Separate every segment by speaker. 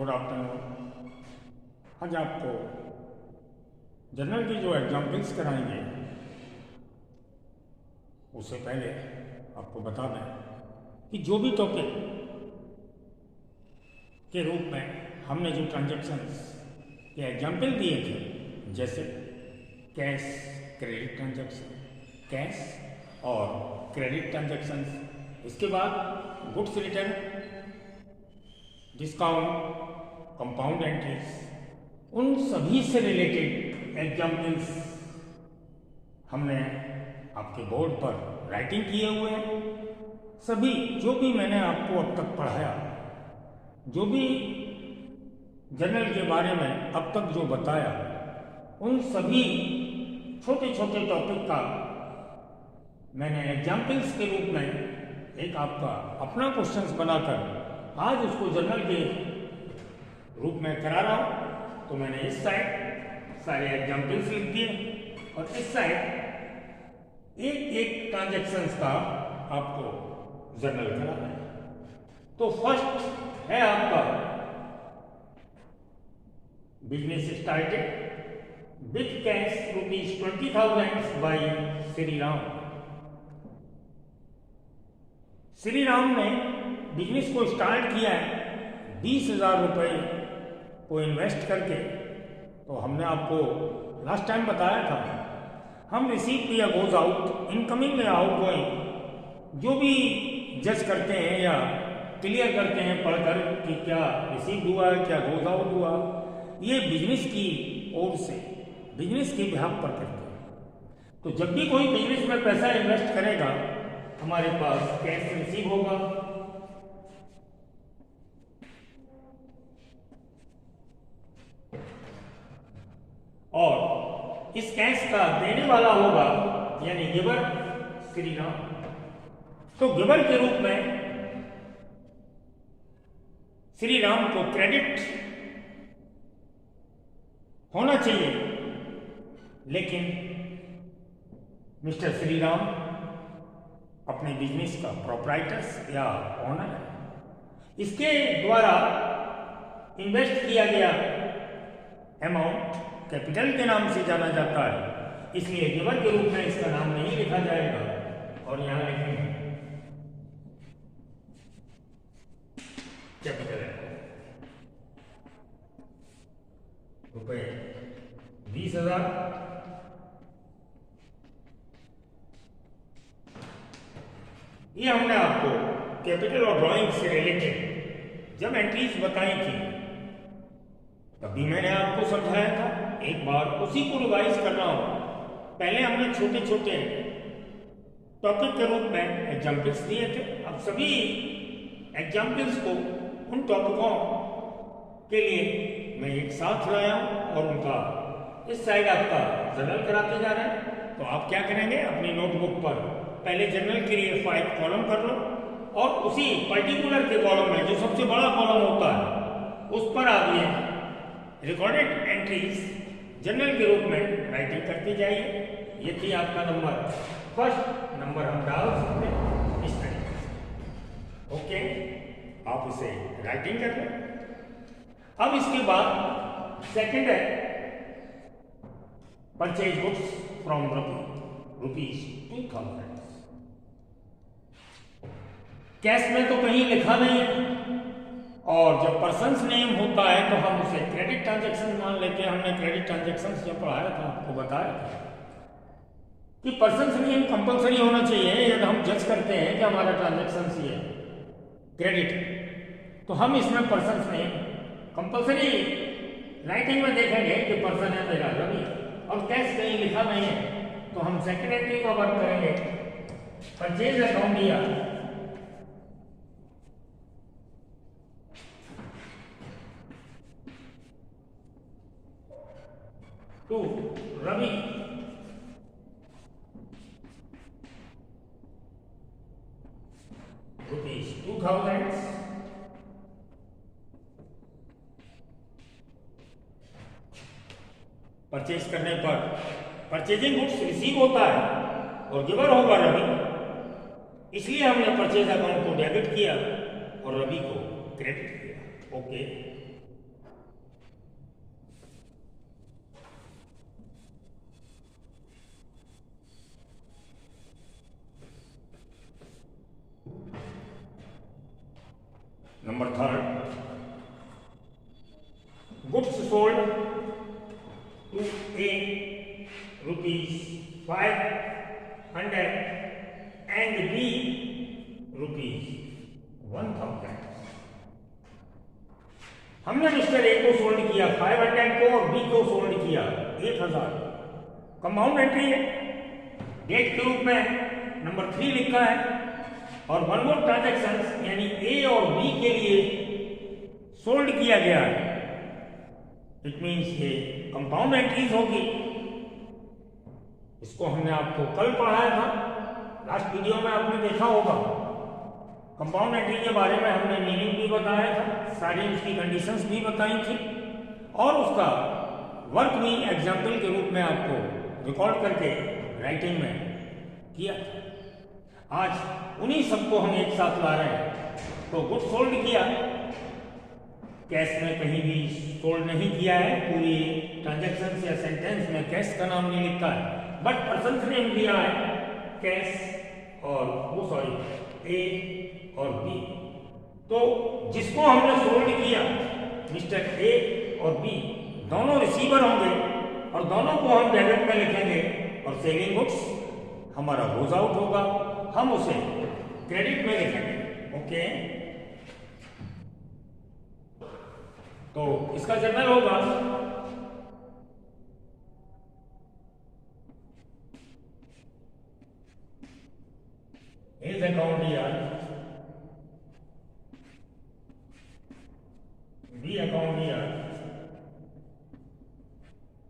Speaker 1: Good afternoon. आज आपको general की जो एग्जाम्पल्स कराएंगे उससे पहले आपको बता दें कि जो भी टॉपिक के रूप में हमने जो ट्रांजैक्शंस के एग्जाम्पल दिए थे, जैसे कैश क्रेडिट ट्रांजैक्शन, कैश और क्रेडिट ट्रांजैक्शंस, इसके बाद goods return, discount, compound entries, उन सभी से रिलेटेड एग्जाम्पल्स हमने आपके बोर्ड पर राइटिंग किए हुए हैं। सभी जो भी मैंने आपको अब तक पढ़ाया, जो भी जनरल के बारे में अब तक जो बताया, उन सभी छोटे छोटे टॉपिक का मैंने एग्जाम्पल्स के रूप में एक आपका अपना क्वेश्चंस बनाकर आज उसको जनरल के रूप में करा रहा हूँ। तो मैंने इस साइड सारे एग्जाम्पल्स लिख दिए और इस साइड एक एक ट्रांजैक्शंस का आपको जनरल कराना है। तो फर्स्ट है आपका business started with cash ₹20,000 by Shri Ram. Shri Ram ने बिजनेस को स्टार्ट किया है 20,000 रुपये को इन्वेस्ट करके। तो हमने आपको लास्ट टाइम बताया था, हम रिसीव या गोज आउट, इनकमिंग या आउट गोइंग जो भी जज करते हैं या क्लियर करते हैं पढ़कर कि क्या रिसीव हुआ है, क्या गोज आउट हुआ, ये बिजनेस की ओर से बिजनेस के बिहाफ पर करते हैं। तो जब भी कोई बिजनेस में पैसा इन्वेस्ट करेगा, हमारे पास कैश रिसीव होगा, और इस कैश का देने वाला होगा यानी गिवर श्री राम। तो गिवर के रूप में श्री राम को क्रेडिट होना चाहिए, लेकिन मिस्टर श्री राम अपने बिजनेस का प्रोप्राइटर्स या ओनर है। इसके द्वारा इन्वेस्ट किया गया अमाउंट कैपिटल के नाम से जाना जाता है, इसलिए गिवर के रूप में इसका नाम नहीं लिखा जाएगा और यहां लिखेंगे कैपिटल रुपए 20,000। ये हमने आपको कैपिटल और ड्राइंग से रिलेटेड जब एंट्रीज बताई थी तभी मैंने आपको समझाया था। एक बार उसी को रिवाइज कर रहा हूं। पहले हमने छोटे छोटे टॉपिक के रूप में एग्जाम्पल्स दिए थे। अब सभी एग्जाम्पल्स को उन टॉपिकों के लिए मैं एक साथ लाया हूं और उनका इस साइड आपका जनरल कराते जा रहे हैं। तो आप क्या करेंगे, अपनी नोटबुक पर पहले जनरल के लिए 5 कॉलम कर लो और उसी पर्टिकुलर के कॉलम में जो सबसे बड़ा कॉलम होता है उस पर आप ये रिकॉर्डेड एंट्रीज जनरल के रूप में राइटिंग करते जाइए। ये थी आपका नंबर फर्स्ट। नंबर हम डाल सकते हैं इस तरीके से। ओके, आप इसे राइटिंग कर लें। अब इसके बाद सेकंड है परचेज गुड्स फ्रॉम ₹2,000। कैश में तो कहीं लिखा नहीं है, और जब पर्सन्स नेम होता है तो हम उसे क्रेडिट ट्रांजैक्शन मान लेते हैं। हमने क्रेडिट ट्रांजैक्शन जब पढ़ाया था आपको बताया था कि पर्सन्स नेम कंपलसरी होना चाहिए। यदि हम जज करते हैं कि हमारा ट्रांजैक्शन ये क्रेडिट, तो हम इसमें पर्सन्स नेम कंपलसरी राइटिंग में देखेंगे कि पर्सन है मेरा रवि, और कैश कहीं लिखा नहीं है तो हम सेकेंड एंट्री का वर्क करेंगे। परचेज अकाउंट दिया टू रवि, ₹2,000। परचेज करने पर परचेजिंग गुड्स रिसीव होता है और गिवर होगा रवि, इसलिए हमने परचेज अकाउंट को डेबिट किया और रवि को क्रेडिट किया। Okay, number third, goods sold to a ₹500 and B ₹1000। हमने मिस्टर ए को सोल्ड किया 500 को और बी को सोल्ड किया 1000। कंपाउंड एंट्री है, डेट के रूप में नंबर 3 लिखा है और वन मोर ट्रांजैक्शन यानी ए और बी के लिए सोल्ड किया गया है। इट मीन्स ये कंपाउंड एंट्रीज होगी। इसको हमने आपको कल पढ़ाया था, लास्ट वीडियो में आपने देखा होगा। कंपाउंड एंट्री के बारे में हमने मीनिंग भी बताया था, सारी उसकी कंडीशंस भी बताई थी और उसका वर्क भी एग्जाम्पल के रूप में आपको रिकॉर्ड करके राइटिंग में किया। आज उन्हीं सबको हम एक साथ ला रहे हैं। तो गुड सोल्ड किया, कैश में कहीं भी सोल्ड नहीं किया है, पूरी ट्रांजैक्शन या सेंटेंस में कैश का नाम नहीं लिखा है, बट पर्सन नेम दिया है कैश और ए और बी। तो जिसको हमने सोल्ड किया मिस्टर ए और बी दोनों रिसीवर होंगे और दोनों को हम डेबिट में लिखेंगे और सेलिंग गुड्स हमारा गोज आउट होगा, हम उसे क्रेडिट में लिखेंगे। ओके, तो इसका जर्नल होगा is account year, B account year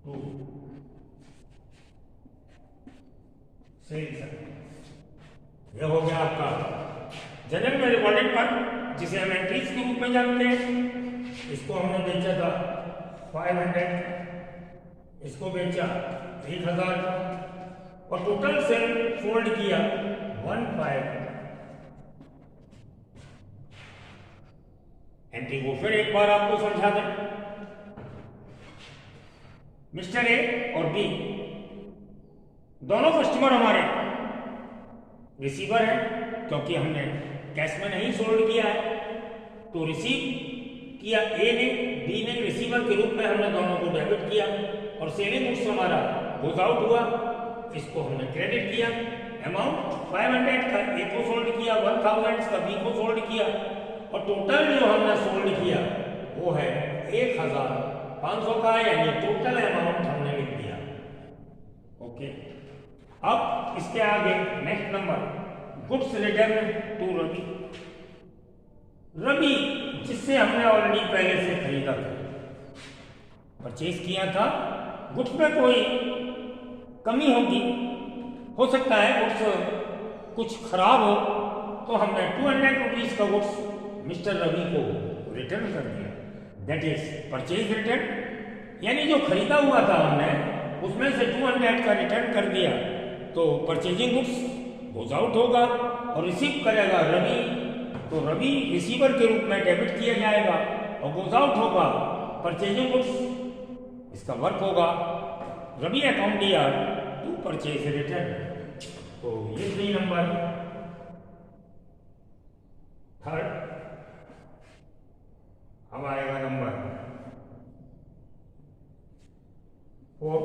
Speaker 1: to sales. यह हो गया आपका जनरल में रिकॉर्डेड पर, जिसे हम एंट्रीज के रूप में जानते हैं। इसको हमने बेचा था 500, इसको बेचा 1000 और टोटल सेल सोल्ड किया 15। एंट्री को फिर एक बार आपको समझा दें। मिस्टर ए और बी दोनों कस्टमर हमारे रिसीवर हैं, क्योंकि हमने कैश में नहीं सोल्ड किया है। तो रिसीव किया ए ने, बी ने रिसीवर के रूप में हमने दोनों को डेबिट किया और सेलिंग गुड्स हमारा गोज आउट हुआ, इसको हमने क्रेडिट किया। अमाउंट 500 का ए को सोल्ड किया, 1000 का बी को सोल्ड किया और टोटल जो हमने सोल्ड किया वो है 1500 का, यानी टोटल अमाउंट हमने लिख दिया। ओके, अब इसके आगे next number, goods return to Ravi. Ravi जिससे हमने ऑलरेडी पहले से खरीदा था, परचेज किया था। गुड्स में कोई कमी होगी, हो सकता है गुड्स कुछ खराब हो, तो हमने 200 रुपीज का गुड्स मिस्टर रवि को रिटर्न कर दिया। दैट इज परचेज रिटर्न, यानी जो खरीदा हुआ था हमने उसमें से 200 का रिटर्न कर दिया। तो परचेजिंग गुड्स गोज आउट होगा और रिसीव करेगा रवि, तो रवि रिसीवर के रूप में डेबिट किया जाएगा और गोज आउट होगा परचेजिंग गुड्स। इसका वर्क होगा Ravi account year to purchase return. तो ये 3 नंबर थर्ड। अब आएगा नंबर 4।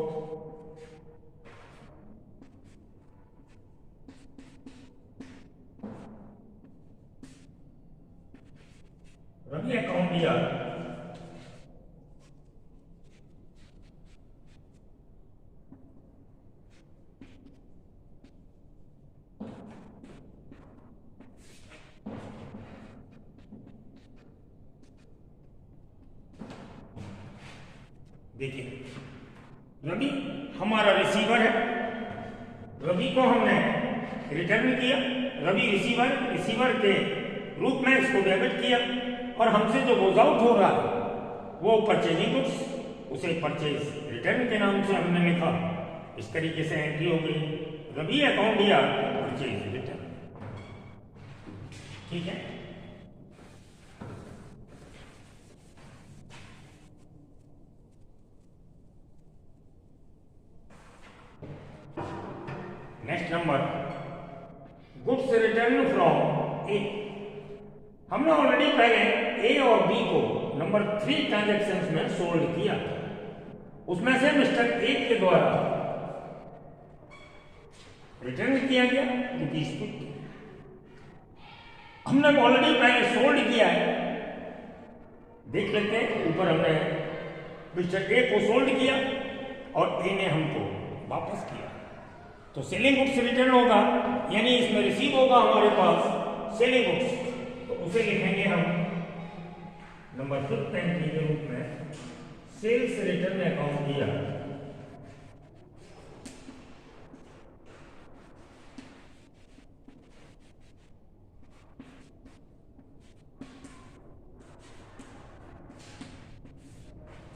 Speaker 1: रवि अकाउंट ईयर देखिए, रवि हमारा रिसीवर है, रवि को हमने रिटर्न किया, रवि रिसीवर के रूप में इसको डेबिट किया और हमसे जो गोज आउट हो रहा है वो परचेजिंग गुड्स, उसे परचेज रिटर्न के नाम से हमने लिखा। इस तरीके से एंट्री हो गई Ravi account year purchase return. ठीक है, next number, goods return from A. हमने ऑलरेडी पहले ए और बी को नंबर 3 ट्रांजैक्शंस में सोल्ड किया, उसमें से मिस्टर ए के द्वारा रिटर्न किया गया ₹50। हमने ऑलरेडी पहले सोल्ड किया है, देख लेते हैं। ऊपर हमने मिस्टर ए को सोल्ड किया और ए ने हमको वापस किया, तो सेलिंग गुड्स रिटर्न होगा, यानी इसमें रिसीव होगा हमारे पास सेलिंग गुड्स, तो उसे लिखेंगे हम नंबर 5 एंट्री के रूप में सेल्स रिटर्न अकाउंट दिया।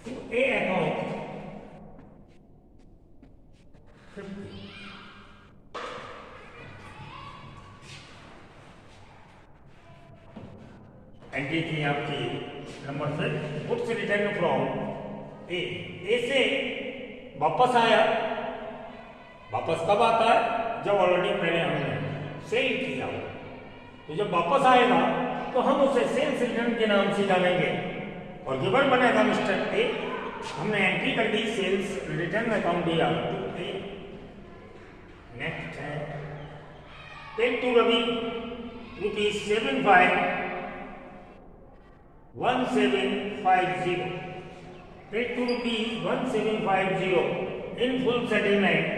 Speaker 1: तो ए अकाउंट 50, एंट्री थी आपकी नंबर 5 गुड्स रिटर्न फ्रॉम ए से वापस आया। वापस कब आता है? जब ऑलरेडी पहले हमने सेल किया हो, तो जब वापस आएगा तो हम उसे सेल्स रिटर्न के नाम से डालेंगे और गिवर बनेगा मिस्टर ए। हमने एंट्री कर दी सेल्स रिटर्न अकाउंट दिया टू ए। नेक्स्ट है paid to Ravi ₹1750, paid to ₹1750 in full settlement.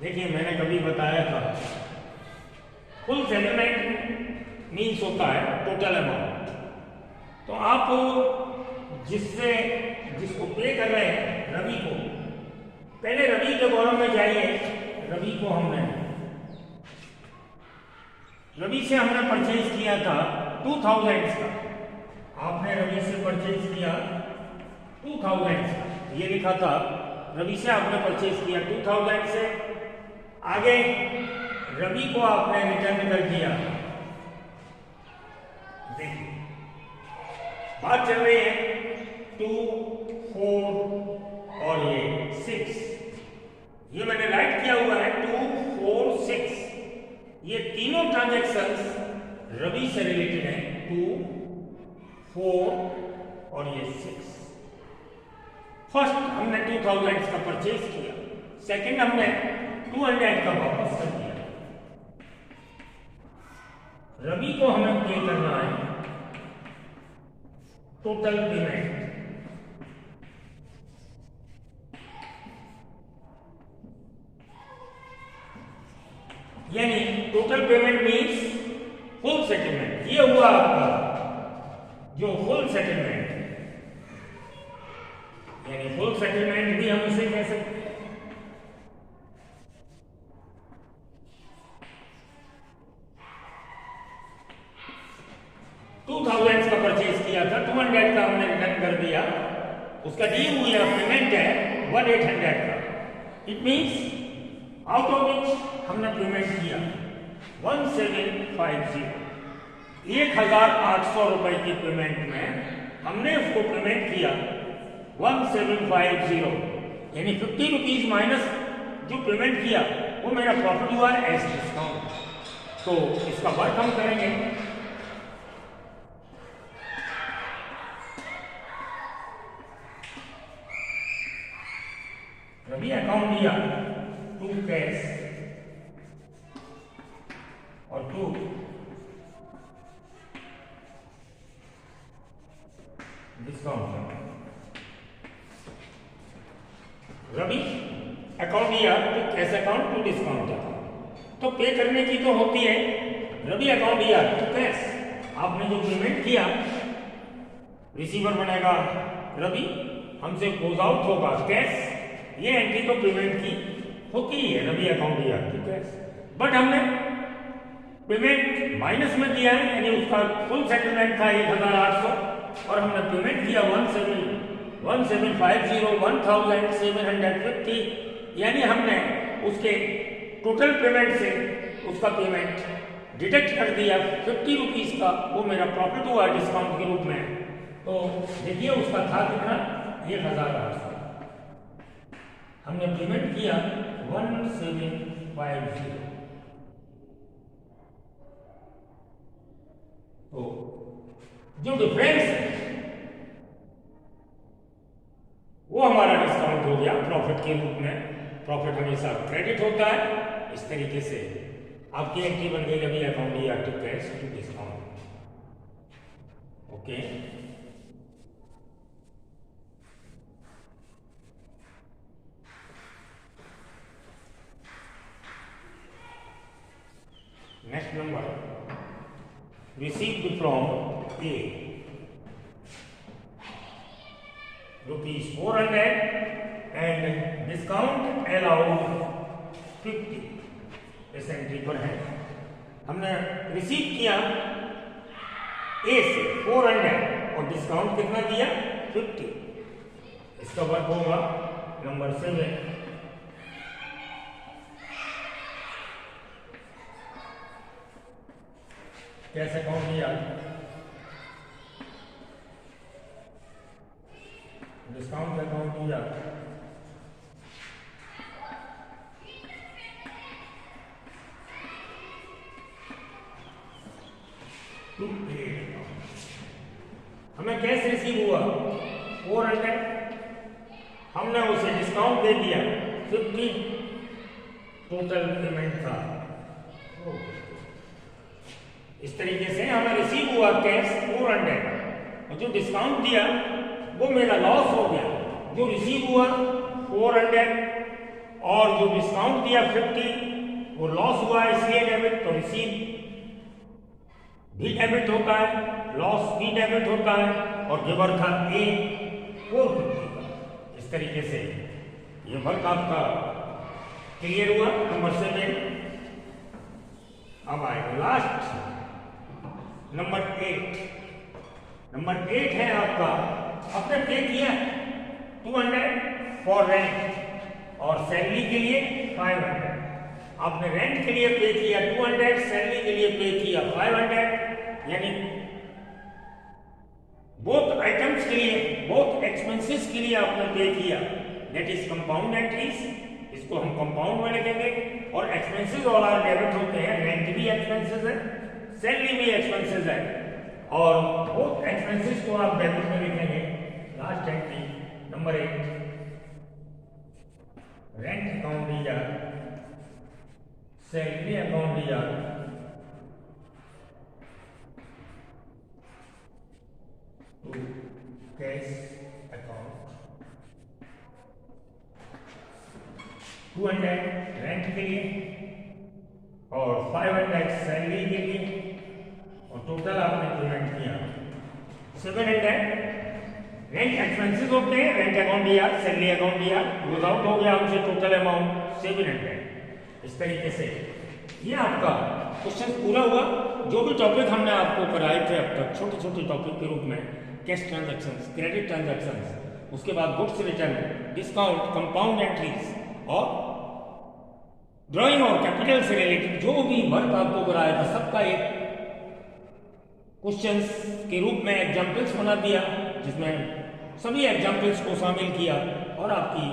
Speaker 1: देखिए, मैंने कभी बताया था फुल सेटलमेंट मीन्स होता है टोटल अमाउंट। तो आप जिसको पे कर रहे हैं रवि को, पहले रवि के कॉलम में जाइए। रवि को रवि से हमने परचेज किया था 2000 का। आपने रवि से परचेज किया 2000 का, ये लिखा था रवि से आपने परचेज किया 2000 से। आगे रवि को आपने रिटर्न कर दिया। देखिए, बात चल रही है 2, 4 और ये 6। ये मैंने राइट किया हुआ है 2, 4, 6। ये तीनों ट्रांजैक्शंस रवि से रिलेटेड हैं, 2, 4 और ये 6। फर्स्ट हमने 2000 का परचेज किया, सेकंड हमने 200 का वापस कर दिया। रवि को हमें पे करना है टोटल पेमेंट, यानी total payment means full settlement. ये हुआ आपका जो फुल सेटलमेंट, यानी फुल सेटलमेंट भी हम इसे कह सकते हैं। $2000 का परचेज किया था, 200 का हमने रिटर्न कर दिया। उसका डी हुआ पेमेंट है 1800 का। It means out of which हमने पेमेंट किया 1750। 1800 रुपए की पेमेंट में हमने उसको पेमेंट किया 1750, यानी 50 रुपीज माइनस जो पेमेंट किया वो मेरा प्रॉफिट हुआ एज डिस्काउंट। तो इसका वर्क हम करेंगे। रवि अकाउंट दिया 2 कैश और 2 डिस्काउंट। रवि अकाउंट दिया 2 कैश अकाउंट, 2 डिस्काउंट अकाउंट। तो पे करने की तो होती है। रवि अकाउंट दिया 2 कैश, आपने जो पेमेंट किया रिसीवर बनेगा रवि, हमसे क्लोज आउट होगा कैश। ये एंट्री तो पेमेंट की होती ही है, रवि अकाउंट दिया 2 कैश, बट हमने पेमेंट माइनस में दिया है, यानी उसका फुल सेटलमेंट था 1800 और हमने पेमेंट किया 1750, 1750, यानी हमने उसके टोटल पेमेंट से उसका पेमेंट डिडक्ट कर दिया 50 रुपीज का। वो मेरा प्रॉफिट हुआ डिस्काउंट के रूप में। तो देखिए उसका था कितना, 1800। हमने पेमेंट किया 1750। तो जो डिफरेंस है वो हमारा डिस्काउंट हो गया प्रॉफिट के रूप में। प्रॉफिट हमेशा क्रेडिट होता है। इस तरीके से आपकी एंट्री बन गई अभी अकाउंट या to cash to discount. Okay, next number, received from A ₹400 and discount allowed 50। इस एंट्री पर है हमने रिसीव किया ए से 400 और डिस्काउंट कितना दिया 50। इसका वर्क होगा नंबर 7। कैसे काउंट किया, डिस्काउंट का काउंट किया हमें कैश रिसीव हुआ 400, हमने उसे डिस्काउंट दे दिया 50, टोटल पेमेंट था। इस तरीके से हमें रिसीव हुआ कैश 400 और जो डिस्काउंट दिया वो मेरा लॉस हो गया। जो रिसीव हुआ 400 और जो डिस्काउंट दिया 50 वो लॉस हुआ, इसलिए डेबिट। तो रिसीव भी डेबिट होता है, लॉस भी डेबिट होता है और गिवर था ए 450। इस तरीके से ये वर्क आपका क्लियर हुआ नंबर 7। अब आएगा लास्ट नंबर 8। नंबर 8 है आपका, आपने पे किया 200 फॉर रेंट और सैलरी के लिए 500। आपने रेंट के लिए पे किया 200, सैलरी के लिए पे किया 500, यानी बोथ आइटम्स के लिए, बोथ एक्सपेंसेस के लिए आपने पे किया। दैट इज कंपाउंड एंट्रीज, इसको हम कंपाउंड में लिखेंगे। और एक्सपेंसेस ऑल आर डेबिट होते हैं, रेंट भी एक्सपेंसेस है, सैलरी भी एक्सपेंसेस है और बोथ एक्सपेंसेस को आप डेबिट में लिखेंगे। Last entry number 8, rent account दिया, सैलरी अकाउंट दिया, टू कैश अकाउंट 200 रेंट के लिए और 500 सैलरी के लिए और टोटल आपने पेमेंट किया 700। रेंट एक्सपेंसेस होते हैं, रेंट अकाउंट दिया, सैलरी अकाउंट दिया, यूज आउट हो गया हमसे टोटल अमाउंट 700। इस तरीके से ये आपका क्वेश्चन पूरा हुआ। जो भी टॉपिक हमने आपको कराए थे अब तक छोटे छोटे टॉपिक के रूप में, कैश ट्रांजैक्शंस, क्रेडिट ट्रांजैक्शंस, उसके बाद goods return, discount, compound entries और ड्राइंग और कैपिटल से रिलेटेड जो भी वर्क आपको कराया था सबका एक क्वेश्चंस के रूप में एग्जाम्पल्स बना दिया, जिसमें सभी एग्जाम्पल्स को शामिल किया और आपकी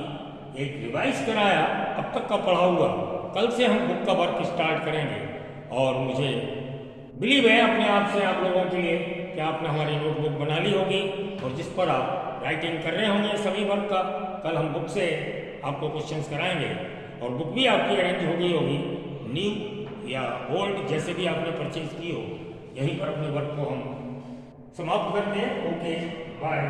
Speaker 1: एक रिवाइज कराया। अब तक का पढ़ा हुआ, कल से हम बुक का वर्क स्टार्ट करेंगे और मुझे बिलीव है अपने आप से आप लोगों के लिए कि आपने हमारी नोटबुक बना ली होगी और जिस पर आप राइटिंग कर रहे होंगे सभी वर्क का। कल हम बुक से आपको क्वेश्चंस कराएंगे और बुक भी आपकी अरेंज हो गई होगी, न्यू या ओल्ड जैसे भी आपने परचेज की हो। यहीं पर अपने वर्क को हम समाप्त करते हैं। Okay, bye.